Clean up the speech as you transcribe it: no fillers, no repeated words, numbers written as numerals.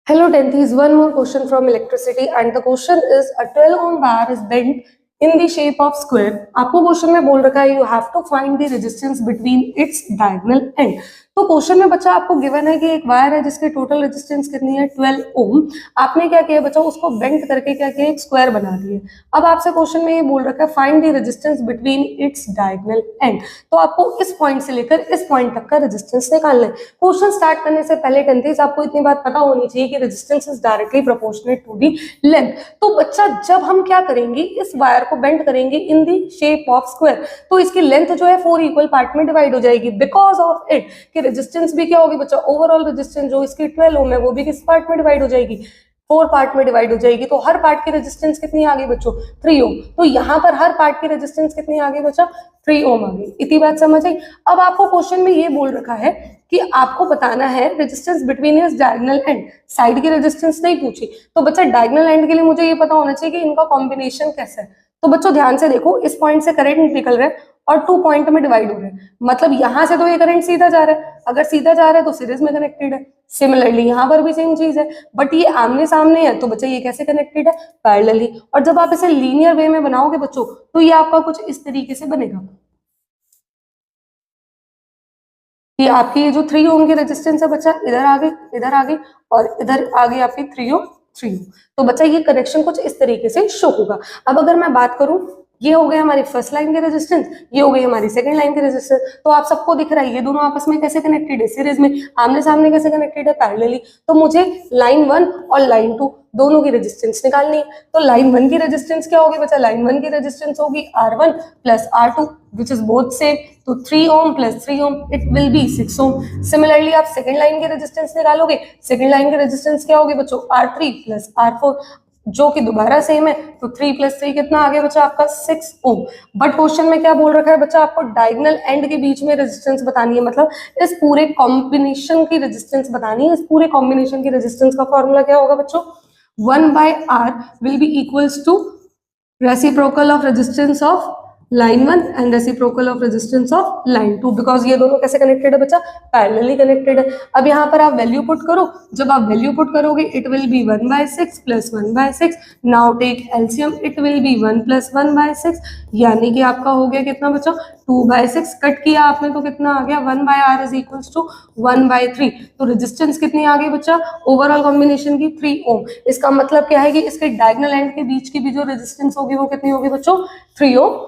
Hello 10th, is one more question from electricity and the question is a 12 ohm wire is bent in the shape of square. आपको question में बोल रखा है you have to find the resistance between its diagonal end. तो question में बच्चा आपको given है कि एक वायर है जिसकी टोटल रेजिस्टेंस कितनी है 12 ओम. आपने क्या किया बच्चा, उसको बेंट करके क्या किया, एक स्क्वायर बना दिए. अब आपसे क्वेश्चन में ये बोल रखा है find the resistance between its diagonal and. तो आपको इस पॉइंट से लेकर इस पॉइंट तक का रेजिस्टेंस निकालना है. क्वेश्चन स्टार्ट करने से पहले टेंथीज आपको इतनी बात पता होनी चाहिए कि resistance is directly proportionate to the length. तो बच्चा जब हम क्या करेंगे, इस वायर को बेंड करेंगे इन दी शेप ऑफ स्क्वायर, तो इसकी लेंथ जो है 4 इक्वल पार्ट में डिवाइड हो जाएगी. बिकॉज ऑफ इट कि रेजिस्टेंस भी क्या होगी बच्चा, ओवरऑल रेजिस्टेंस जो इसकी 12 ओम है वो भी किस पार्ट में डिवाइड हो जाएगी, 4 पार्ट में डिवाइड हो जाएगी. तो हर पार्ट की रेजिस्टेंस कितनी आ गई बच्चों, 3 ओम. तो यहाँ पर हर पार्ट की रेजिस्टेंस कितनी आ गई बच्चा, 3 ओम आ गई. इतनी बात समझ आई. अब आपको क्वेश्चन में ये बोल रखा है कि आपको बताना है resistance between its diagonal and. Side की रेजिस्टेंस नहीं पूछी. तो बच्चा डायगोनल एंड के लिए मुझे ये पता होना चाहिए कि इनका कॉम्बिनेशन कैसा है. तो बच्चों ध्यान से देखो, इस पॉइंट से करंट निकल रहा है और 2 पॉइंट में डिवाइड हो रहे हैं. मतलब यहां से तो ये करंट सीधा जा रहा है, अगर सीधा जा रहा है तो सीरीज में कनेक्टेड है. सिमिलरली यहाँ पर भी सेम चीज है, बट ये आमने सामने है तो बच्चा ये कैसे कनेक्टेड है, पैरेलली. और जब आप इसे लीनियर वे में बनाओगे बच्चों तो ये आपका कुछ इस तरीके से बनेगा. ये आपकी ये जो 3 ओम की रेजिस्टेंस है बच्चा, इधर आ गई, इधर आ गई और इधर आ गई आपकी 3 ओम 3 ओम. तो बच्चा ये कनेक्शन कुछ इस तरीके से शो होगा. अब अगर मैं बात करूं, ये हो गई हमारी फर्स्ट लाइन की रेजिस्टेंस, ये हो गई हमारी सेकंड लाइन की रेजिस्टेंस. तो आप सबको दिख रहा है ये दोनों आपस में कैसे कनेक्टेड है, सीरीज में. आमने सामने कैसे कनेक्टेड है, पैरेलली. तो मुझे लाइन 1 और लाइन 2 दोनों की रेजिस्टेंस निकालनी है. तो लाइन 1 की रेजिस्टेंस क्या होगी बच्चा, लाइन 1 की रेजिस्टेंस होगी R1 plus R2 which is both same. तो 3 ohm plus 3 ohm it will be 6 ohm. Similarly आप सेकंड लाइन की रेजिस्टेंस निकालोगे. सेकंड लाइन की रेजिस्टेंस क्या होगी बच्चों, R3 प्लस R4 जो कि दोबारा सेम है. तो 3 प्लस 3 कितना आ गया बच्चा आपका 6 ओम. बट क्वेश्चन में क्या बोल रखा है बच्चा, आपको डायगोनल एंड के बीच में रेजिस्टेंस बतानी है. मतलब इस पूरे कॉम्बिनेशन की रेजिस्टेंस बतानी है. इस पूरे कॉम्बिनेशन की रेजिस्टेंस का फॉर्मूला क्या होगा बच्चों, 1/R will be equals to reciprocal of resistance of line 1 and reciprocal of resistance of line 2. Because ये दोनों कैसे कनेक्टेड है बच्चा, पैरेलली कनेक्टेड है. अब यहाँ पर आप वैल्यू पुट करो. जब आप वैल्यू पुट करोगे it will be 1/6 plus 1/6. Now take LCM, it will be 1 plus 1/6. यानी कि आपका हो गया कितना बच्चा, 2/6. कट किया आपने तो कितना आ गया, 1/R इज इक्वल्स टू 1/3. तो रेजिस्टेंस कितनी आ गई बच्चा, ओवरऑल कॉम्बिनेशन की 3 ओम. इसका मतलब क्या है कि इसके डायगोनल एंड के बीच की भी जो रेजिस्टेंस होगी वो कितनी होगी बच्चों, 3 ओम